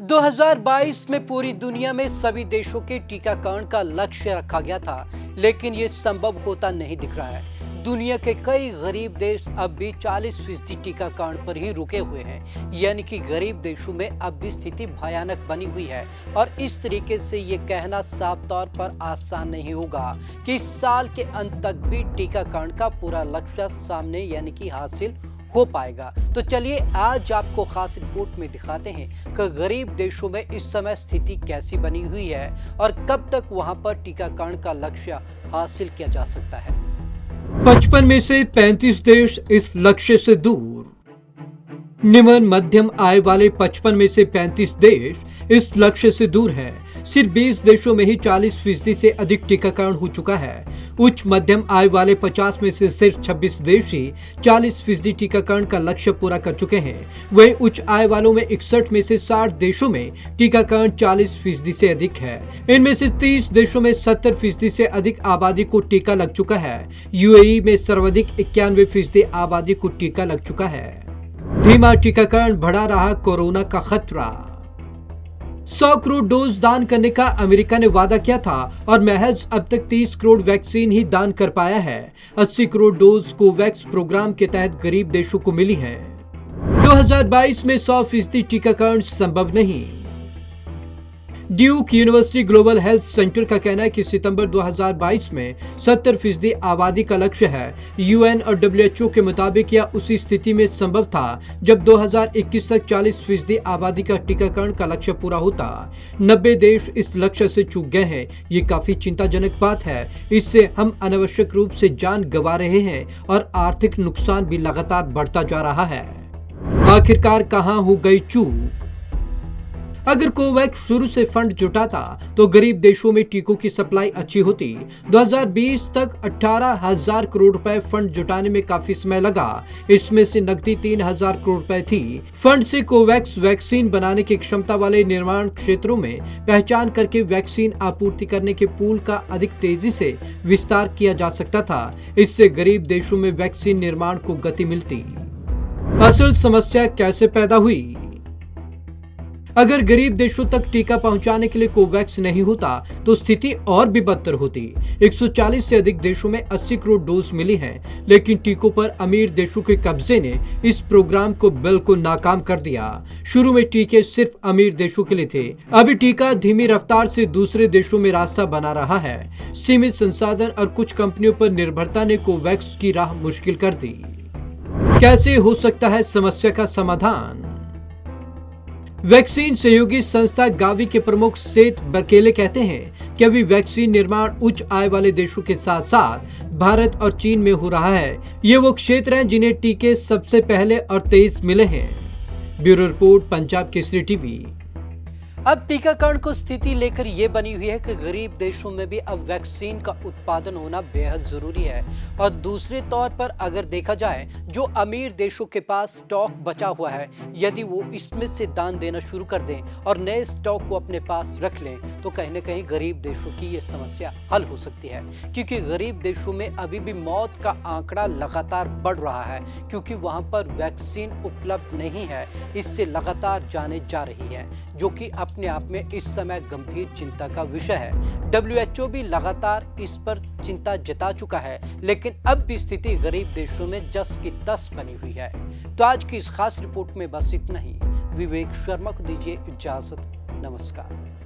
2022 में पूरी दुनिया में सभी देशों के टीकाकरण का लक्ष्य रखा गया था, लेकिन ये संभव होता नहीं दिख रहा है। दुनिया के कई गरीब देश अब भी 40% टीकाकरण पर ही रुके हुए हैं, यानी कि गरीब देशों में अब भी स्थिति भयानक बनी हुई है। और इस तरीके से ये कहना साफ तौर पर आसान नहीं होगा कि इस साल के अंत तक भी टीकाकरण का पूरा लक्ष्य सामने यानी कि हासिल हो पाएगा। तो चलिए आज आपको खास रिपोर्ट में दिखाते हैं कि गरीब देशों में इस समय स्थिति कैसी बनी हुई है और कब तक वहां पर टीकाकरण का लक्ष्य हासिल किया जा सकता है। 55 में से 35 देश इस लक्ष्य से दूर। निम्न मध्यम आय वाले 55 में से 35 देश इस लक्ष्य से दूर हैं। सिर्फ 20 देशों में ही 40% से अधिक टीकाकरण हो चुका है। उच्च मध्यम आय वाले 50 में से सिर्फ 26 देश ही 40% टीकाकरण का लक्ष्य पूरा कर चुके हैं। वहीं उच्च आय वालों में 61 में से 60 देशों में टीकाकरण 40% से अधिक है। इनमें से 30 देशों में 70% से अधिक आबादी को टीका लग चुका है। यूएई में सर्वाधिक 91% आबादी को टीका लग चुका है। धीमा टीकाकरण बढ़ा रहा कोरोना का खतरा। 100 करोड़ डोज दान करने का अमेरिका ने वादा किया था और महज अब तक 30 करोड़ वैक्सीन ही दान कर पाया है। 80 करोड़ डोज कोवैक्स प्रोग्राम के तहत गरीब देशों को मिली हैं। 2022 में 100% टीकाकरण संभव नहीं। Duke university global health centre का कहना है कि सितंबर 2022 में 70% आबादी का लक्ष्य है। यूएन और डब्ल्यूएचओ के मुताबिक यह उसी स्थिति में संभव था जब 2021 तक 40% आबादी का टीकाकरण का लक्ष्य पूरा होता। 90 देश इस लक्ष्य से चूक गए हैं। ये काफी चिंताजनक बात है। इससे हम अनावश्यक रूप से जान गंवा रहे हैं और आर्थिक नुकसान भी लगातार बढ़ता जा रहा है। आखिरकार कहां हो गई चूक? अगर कोवैक्स शुरू से फंड जुटाता तो गरीब देशों में टीकों की सप्लाई अच्छी होती। 2020 तक 18,000 करोड़ रुपए फंड जुटाने में काफी समय लगा। इसमें से नकदी 3,000 करोड़ रुपए थी। फंड से कोवैक्स वैक्सीन बनाने की क्षमता वाले निर्माण क्षेत्रों में पहचान करके वैक्सीन आपूर्ति करने के पूल का अधिक तेजी से विस्तार किया जा सकता था। इससे गरीब देशों में वैक्सीन निर्माण को गति मिलती। असल समस्या कैसे पैदा हुई? अगर गरीब देशों तक टीका पहुंचाने के लिए कोवैक्स नहीं होता तो स्थिति और भी बदतर होती। 140 से अधिक देशों में 80 करोड़ डोज मिली हैं, लेकिन टीकों पर अमीर देशों के कब्जे ने इस प्रोग्राम को बिल्कुल नाकाम कर दिया। शुरू में टीके सिर्फ अमीर देशों के लिए थे। अभी टीका धीमी रफ्तार से दूसरे देशों में रास्ता बना रहा है। सीमित संसाधन और कुछ कंपनियों पर निर्भरता ने कोवैक्स की राह मुश्किल कर दी। कैसे हो सकता है समस्या का समाधान? वैक्सीन सहयोगी संस्था गावी के प्रमुख सेठ बरकेले कहते हैं कि अभी वैक्सीन निर्माण उच्च आय वाले देशों के साथ साथ भारत और चीन में हो रहा है। ये वो क्षेत्र हैं जिन्हें टीके सबसे पहले और तेज मिले हैं। Bureau report, Punjab Kesari TV. अब टीकाकरण को स्थिति लेकर यह बनी हुई है कि गरीब देशों में भी अब वैक्सीन का उत्पादन होना बेहद जरूरी है। और दूसरे तौर पर अगर देखा जाए, जो अमीर देशों के पास स्टॉक बचा हुआ है, यदि वो इसमें से दान देना शुरू कर दें और नए स्टॉक को अपने पास रख लें तो कहीं ना कहीं गरीब देशों की ये समस्या हल हो सकती है। क्योंकि गरीब देशों में अभी भी मौत का आंकड़ा लगातार बढ़ रहा है, क्योंकि वहां पर वैक्सीन उपलब्ध नहीं है। इससे लगातार जाने जा रही है, जो कि अपने आप में इस समय गंभीर चिंता का विषय है। डब्ल्यूएचओ भी लगातार इस पर चिंता जता चुका है, लेकिन अब भी स्थिति गरीब देशों में जस की तस बनी हुई है। तो आज की इस खास रिपोर्ट में बस इतना ही। विवेक शर्मा को दीजिए इजाजत। नमस्कार।